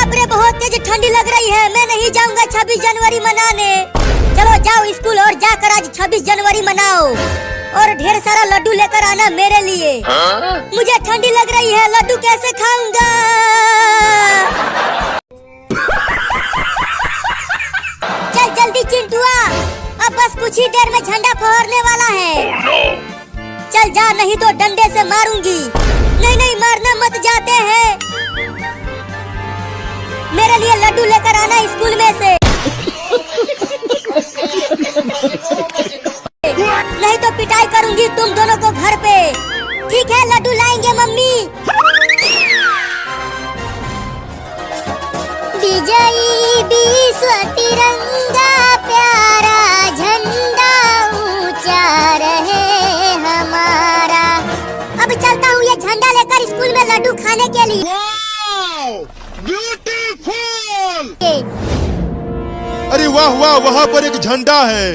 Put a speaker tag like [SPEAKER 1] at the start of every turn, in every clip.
[SPEAKER 1] बाप रे, बहुत तेज ठंडी लग रही है। मैं नहीं जाऊंगा 26 जनवरी मनाने। चलो जाओ स्कूल और जाकर आज 26 जनवरी मनाओ और ढेर सारा लड्डू लेकर आना मेरे लिए। मुझे ठंडी लग रही है, लड्डू कैसे खाऊंगा। चल जल्दी चिंटुआ, अब बस कुछ ही देर में झंडा फहरने वाला है। चल जा, नहीं तो डंडे से मारूंगी। नहीं नहीं, मारना मत, जाते हैं। मेरे लिए लड्डू लेकर आना स्कूल में से। नहीं तो पिटाई करूंगी तुम दोनों को घर पे। ठीक है, लड्डू लाएंगे मम्मी। विजयी विश्व तिरंगा प्यारा झंडा ऊंचा रहे हमारा। अब चलता हूँ ये झंडा लेकर स्कूल में लड्डू खाने के लिए।
[SPEAKER 2] ब्यूटीफुल! अरे वाह वाह, वहाँ पर एक झंडा है।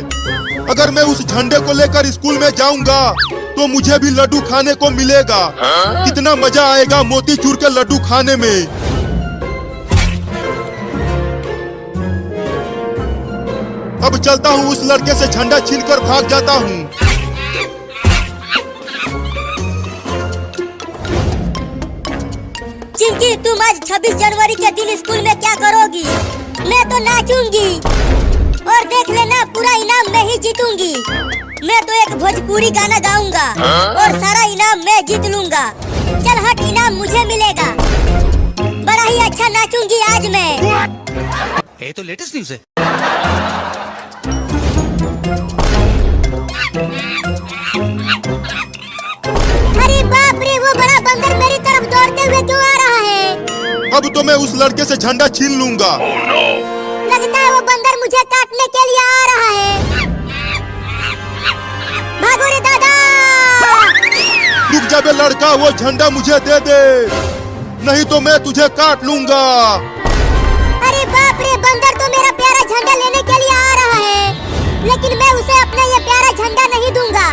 [SPEAKER 2] अगर मैं उस झंडे को लेकर स्कूल में जाऊंगा तो मुझे भी लड्डू खाने को मिलेगा। कितना मजा आएगा मोतीचूर के लड्डू खाने में। अब चलता हूँ, उस लड़के से झंडा छीनकर भाग जाता हूँ।
[SPEAKER 1] चिंकी, तुम आज 26 जनवरी के दिन स्कूल में क्या करोगी? मैं तो नाचूंगी और देख लेना, पूरा इनाम मैं ही जीतूंगी। मैं तो एक भोजपुरी गाना गाऊंगा और सारा इनाम मैं जीत लूंगा। चल हट, इनाम मुझे मिलेगा। बड़ा ही अच्छा नाचूंगी आज मैं।
[SPEAKER 3] ये तो लेटेस्ट न्यूज़ है।
[SPEAKER 1] अरे बाप रे, वो बड़ा बंदर मेरी तरफ दौड़ते हुए क्यों आ रहा है?
[SPEAKER 2] अब तो मैं उस लड़के से झंडा छीन लूंगा।
[SPEAKER 1] लगता है वो बंदर मुझे काटने के लिए आ रहा है। भागो रे दादा!
[SPEAKER 2] रुक जा बे लड़का, वो झंडा मुझे दे दे, नहीं तो मैं तुझे काट लूंगा।
[SPEAKER 1] अरे बाप रे, बंदर तो मेरा प्यारा झंडा लेने के लिए आ रहा है, लेकिन मैं उसे अपना ये प्यारा झंडा नहीं दूंगा।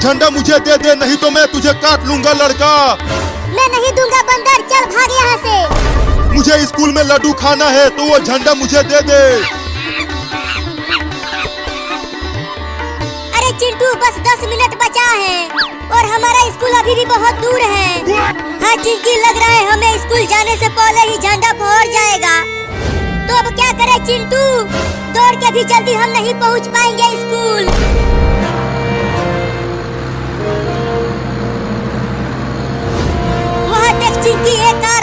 [SPEAKER 2] झंडा मुझे दे दे, नहीं तो मैं तुझे काट लूंगा लड़का।
[SPEAKER 1] मैं नहीं दूंगा बंदर, चल भाग यहाँ से।
[SPEAKER 2] मुझे स्कूल में लड्डू खाना है तो वो झंडा मुझे दे दे।
[SPEAKER 1] अरे चिंटू, बस 10 मिनट बचा है और हमारा स्कूल अभी भी बहुत दूर है। हाँ चिंकी, लग रहा है हमें स्कूल जाने से पहले ही झंडा फहर जाएगा। तो अब क्या करें चिंटू? दौड़ के भी जल्दी हम नहीं पहुँच पाएंगे स्कूल। वहाँ देख चिंकी, एक कार